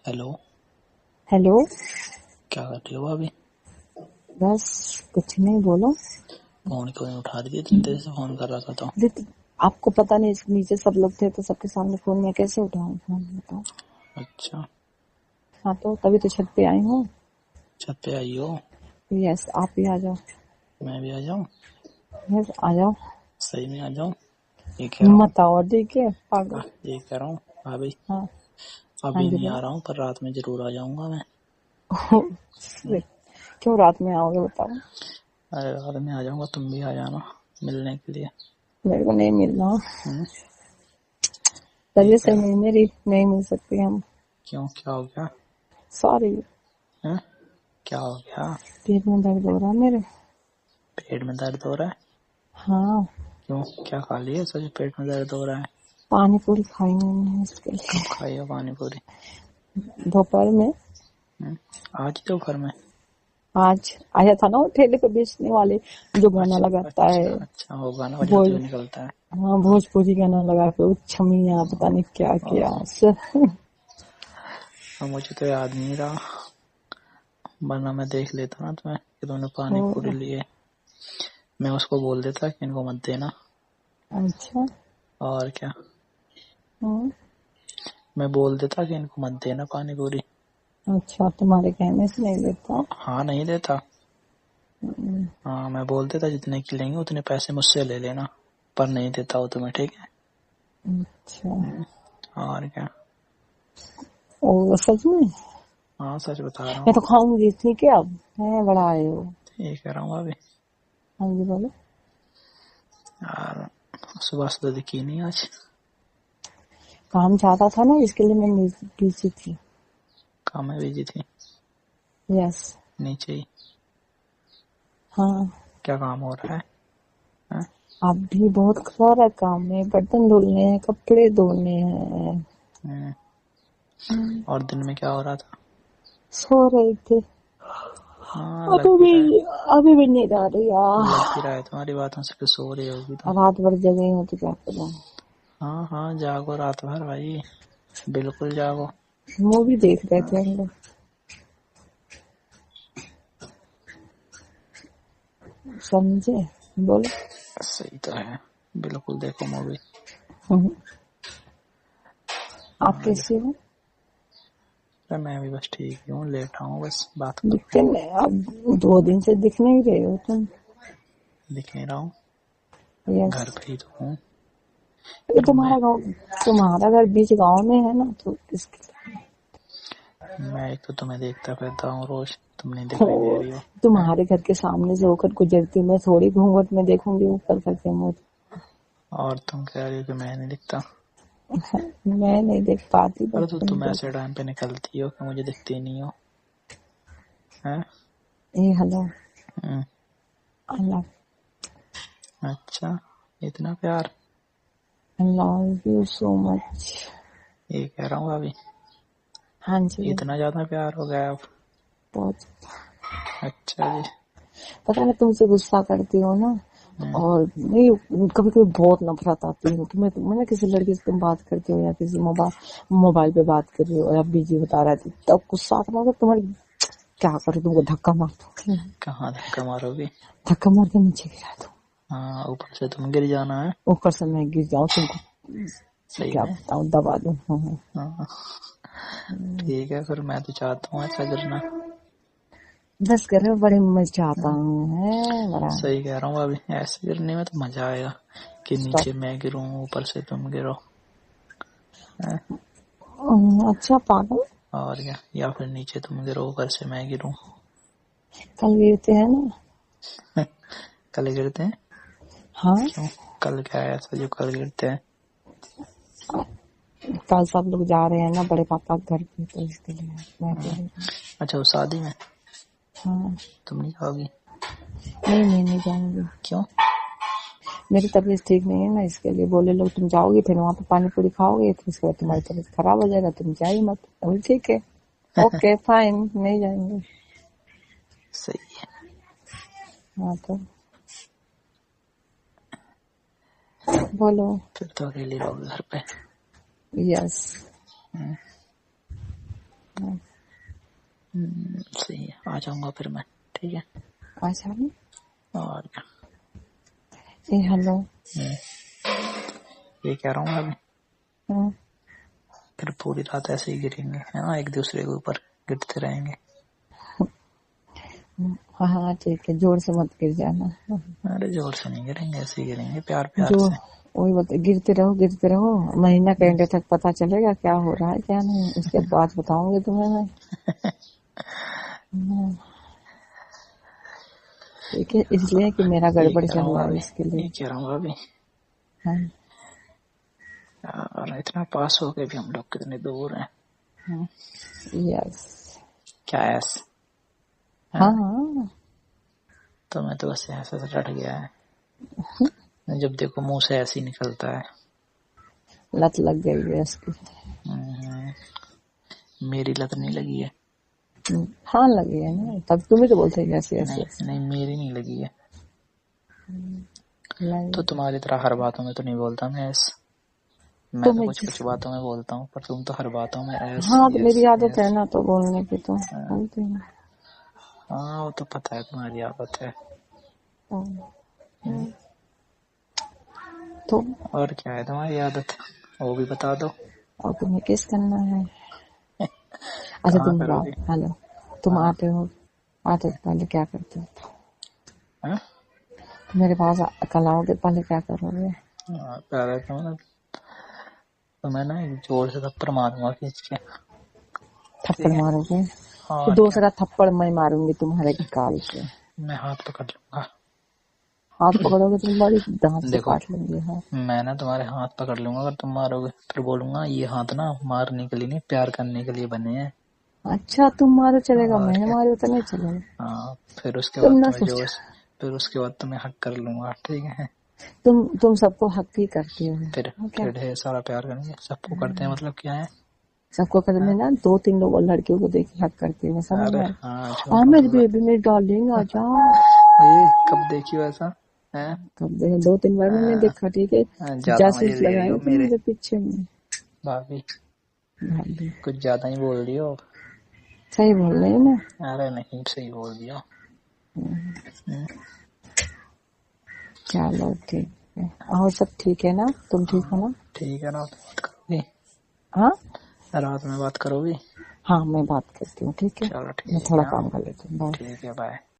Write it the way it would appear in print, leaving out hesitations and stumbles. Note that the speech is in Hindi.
हेलो। हेलो। क्या कर रही हो अभी? बस कुछ नहीं, बोलो। फोन क्यों नहीं उठा रही थी? इतनी देर से फोन कर रहा था तो। आपको पता नहीं, नीचे सब लोग थे तो सबके सामने फोन में कैसे उठाऊं फोन, बताओ। अच्छा, हाँ तो तभी तो छत पे आई हूँ। छत पे आई हो? यस, आप भी आ जाओ। मैं भी आ जाऊं? यस, आ जाओ। सही में आ जाऊं? ये कह रहा हूँ। हिम्मत आओ, ठीक है पागल। ये कह रहा हूँ भाभी, हाँ। हाँ अभी जी, नहीं आ बोलो। रहा हूँ पर रात में जरूर आ जाऊंगा मैं। क्यों रात में आओगे, बताओ। अरे रात में आ जाऊंगा, तुम भी आ जाना मिलने के लिए। मेरे को नहीं मिलना। हम्म। ये तबीयत कह सही रहा हूँ। नहीं मेरी, नहीं मिल सकती हम। क्यों, क्या हो गया? सॉरी। हैं? क्या हो गया? पेट में दर्द हो रहा है मेरे। पेट में दर्द हो रहा है? हाँ। क्यों, क्या खा लिया सच पेट में दर्द हो रहा है? पानी पूरी खाई मैंने इसके कब लिए। खाई है पानी पूरी? दोपहर में। आज ही दोपहर में? आज आया था ना वो ठेले पे बेचने वाले, जो गाना अच्छा लगाता है। अच्छा अच्छा, वो गाना बजाते भोज हुए निकलता है। हाँ, भोजपुरी गाना लगा के उच्छमिया पता नहीं क्या किया। हाँ, मुझे तो याद नहीं रहा, वरना मैं देख लेता ना तुम्हें कि तुमने पानी पूरी लिए। मैं उसको बोल देता कि इनको मत देना। अच्छा। और क्या, हम्म, मैं बोल देता कि इनको मत देना पानी पूरी। अच्छा, तुम्हारे कहने से नहीं देता। हाँ, नहीं देता। हाँ, मैं बोल देता जितने की लेंगे उतने पैसे मुझसे ले लेना, पर नहीं देता वो तुम्हें, ठीक है? अच्छा। और क्या। ओ सच में। हाँ, सच बता रहा हूँ। मैं तो खाऊंगी, ठीक है, अब है बड़ा आए हो। ये कह रहा हूँ अभी। हाँ जी, बोलो। यार, सुबह से तो दिखी नहीं आज। काम ज्यादा था ना, इसके लिए मैं बिजी थी। काम में बिजी थी? यस। नीचे ही? हाँ। क्या काम हो रहा है? हाँ? अब भी बहुत सारा काम है, बर्तन धुलने हैं, कपड़े धोने हैं। और दिन में क्या हो रहा था? सो रहे थे। हाँ, लग अभी भी रहा है। भी अभी भी नींद आ रही लग है। भी रहा है तुम्हारी बातों से कि सो रही होगी तो। रात भर जगे हो तो क्या करूं। हाँ हाँ, जागो रात भर भाई, बिल्कुल जागो। मूवी देख रहे हाँ, थे हम लोग। समझे, बोलो। सही तो है, बिल्कुल देखो मूवी। हम्म, आप हाँ, कैसे हो? अरे मैं भी बस ठीक ही हूँ, लेटा हूँ, बस बात कर रहा दिखते हूँ। नहीं, अब 2 दिन से दिख नहीं रहे हो तुम। दिख नहीं रहा हूँ, यस। घर पे ही तो हूँ। ये पर तुम्हारा घर बीच गांव में है ना, तो इसके मैं एक तो तुम्हें देखता फिरता हूँ रोज, तुम नहीं हो। दिखाई दे रही हो। हैं? तुम्हारे घर के सामने से होकर गुजरती मैं थोड़ी घूंघट में देखूंगी ऊपर करके मुझ। और तुम कह रही हो कि मैं नहीं दिखता? मैं नहीं देख पाती, बट अरे तो तुम तुम देख। ऐसे टाइम पे निकलती हो कि मुझे दिखती नहीं हो। हैं? ए हेलो। हम्म, अल्लाह। अच्छा, इतना प्यार? I love you so much. ये कह रहा हूँ अभी, हाँ जी। इतना ज्यादा प्यार हो गया अब? बहुत। अच्छा जी। पता मैं तुमसे गुस्सा करती हूँ ना, तो हम्म, और नहीं, कभी कभी बहुत नफरत आती है कि मैं ना किसी लड़के से तुम बात करते हो या किसी मोबाइल पे बात कर रही हो या बिजी बता रहा थी, तब गुस्सा आता है। तुम्हारी क्या करूँ, तुमको धक्का मार दूँ। कहाँ धक्का मारोगी? धक्का मार के नीचे गिरा दूँ। हाँ, ऊपर से तुम गिर जाना है। ऊपर से मैं गिर जाऊँ, तुमको सही क्या में? बताऊँ, दबा दूँ। हाँ, ठीक है, फिर मैं तो चाहता हूँ ऐसा गिरना। बस कर बड़े मजा आता हाँ, है बड़ा। सही कह रहा हूँ अभी, ऐसे गिरने में तो मजा आएगा कि स्टॉप। नीचे मैं गिरूं, ऊपर से तुम गिरो। हैं? अच्छा पागल। और क्या, या फिर नीचे तुम गिरो, ऊपर से मैं गिरूं। कल गिरते हैं ना। कल गिरते हैं? हाँ। क्यों, कल क्या है ऐसा जो कल गिरते हैं? कल सब लोग जा रहे हैं ना बड़े पापा के घर पे, तो इसके लिए मैं कह रही हूँ। अच्छा, वो शादी में हाँ। तुम नहीं जाओगी? नहीं नहीं, नहीं जाऊंगी। क्यों? मेरी तबीयत ठीक नहीं है ना, इसके लिए बोले लोग तुम जाओगे, फिर वहाँ पे पानी पूरी खाओगे, फिर उसके बाद तुम्हारी तबीयत खराब हो जाएगा, तुम जाइए मत। बोले ठीक है, ओके फाइन, नहीं जाएंगे। सही है। हाँ तो बोलो। फिर तो अकेली रहोगे घर पे? यस। आ जाऊंगा फिर मैं, ठीक है। अच्छा नहीं। और क्या। ए हेलो। ये कह रहा हूँ अभी, हम्म, फिर पूरी रात ऐसे ही गिरेंगे, है ना, एक दूसरे के ऊपर गिरते रहेंगे। हाँ हाँ ठीक है, जोर से मत गिर जाना। अरे जोर से नहीं गिरेंगे, ऐसे ही गिरेंगे प्यार प्यार जो से। वही बता, गिरते रहो, महीना कहेंगे तक पता चलेगा क्या हो रहा है क्या नहीं, उसके बाद बताऊंगी तुम्हें मैं। ठीक है, इसलिए कि मेरा ये गड़बड़ कह रहा चल हूँ रहा है अभी, इसके ये लिए। कह रहा हूँ अभी हाँ यार, इतना पास हो के भी हम लोग कितने दूर हैं। यस। क्या ऐस हाँ है, हाँ। तो मैं तो बस ऐसे से रट गया है, जब देखो मुंह से ऐसे ही निकलता है। लत लग गई है इसकी। मेरी लत नहीं लगी है। हाँ लगी है ना, तब तुम ही तो बोलते हैं ऐसे ऐसे नहीं ऐसे। नहीं, मेरी नहीं लगी है। तो लगी। तुम्हारी तरह हर बातों में तो नहीं बोलता मैं ऐस, मैं तो तुम्हें कुछ जिस कुछ बातों में बोलता हूँ, पर तुम तो हर बातों में ऐस हाँ तो मेरी यस आदत है यस। ना तो बोलने की, तो बोलते हैं। हाँ वो तो पता है तुम्हारी आदत है। तो और क्या है तुम्हारी आदत, वो भी बता दो। और तुम्हें किस करना है। अच्छा कहाँ तुम करोगे। बात, हेलो, तुम हाँ आते हो, आते तो पहले क्या करते हो। हाँ? तो मेरे पास कल आओगे, पहले क्या करोगे। पहले तो मैं ना एक जोर से थप्पड़ मारूंगा खींच के। ठीक थप्पड़ है। मारोगे। तो और क्या, दूसरा थप्पड़ मैं मारूंगी तुम्हारे गाल पे। मैं हाथ पकड़ लूंगा। हाथ पकड़ोगे तुम, बड़ी दांत से देखो, काट लेंगे। हाँ मैं ना तुम्हारे हाथ पकड़ लूंगा अगर तुम मारोगे, फिर बोलूंगा ये हाथ ना मारने के लिए नहीं, प्यार करने के लिए बने हैं। अच्छा, तुम मारो चलेगा, और मैं क्या। मारो तो नहीं चलेगा। हाँ फिर उसके तुम बाद ना तुम्हें सोचो, जोश, फिर उसके बाद तुम्हें हक कर लूंगा, ठीक है। तुम सबको हक ही करती हो। फिर हाँ, क्या फिर ढेर सारा प्यार करेंगे, सबको करते हैं मतलब क्या है। सबको कर, मैं हाँ? ना 2-3 लोग और लड़कियों को देख के हक करती हूँ, समझ अरे में। हाँ आ झूठ मत मेरी बोलो। बेबी, मेरी डार्लिंग आ जा। कब देखी हो ऐसा है। कब देखा, 2-3 बार मैंने देखा, ठीक है। ज्यादा मजे जासूस ले रही लगाए हो थे मेरे, मेरे पीछे में। भाभी भाभी कुछ ज्यादा ही बोल रही हो। सही बोल रही है ना। अरे नहीं, सही बोल दिया। चलो ठीक है, और सब ठीक है ना, तुम ठीक हो हाँ ना। ठीक है, रात में बात करोगी। हाँ रात में बात करोगी। हाँ मैं बात करती हूँ, ठीक है। चलो मैं ठीक थोड़ा है। हाँ काम कर लेती हूँ, बाय। ठीक है, बाय।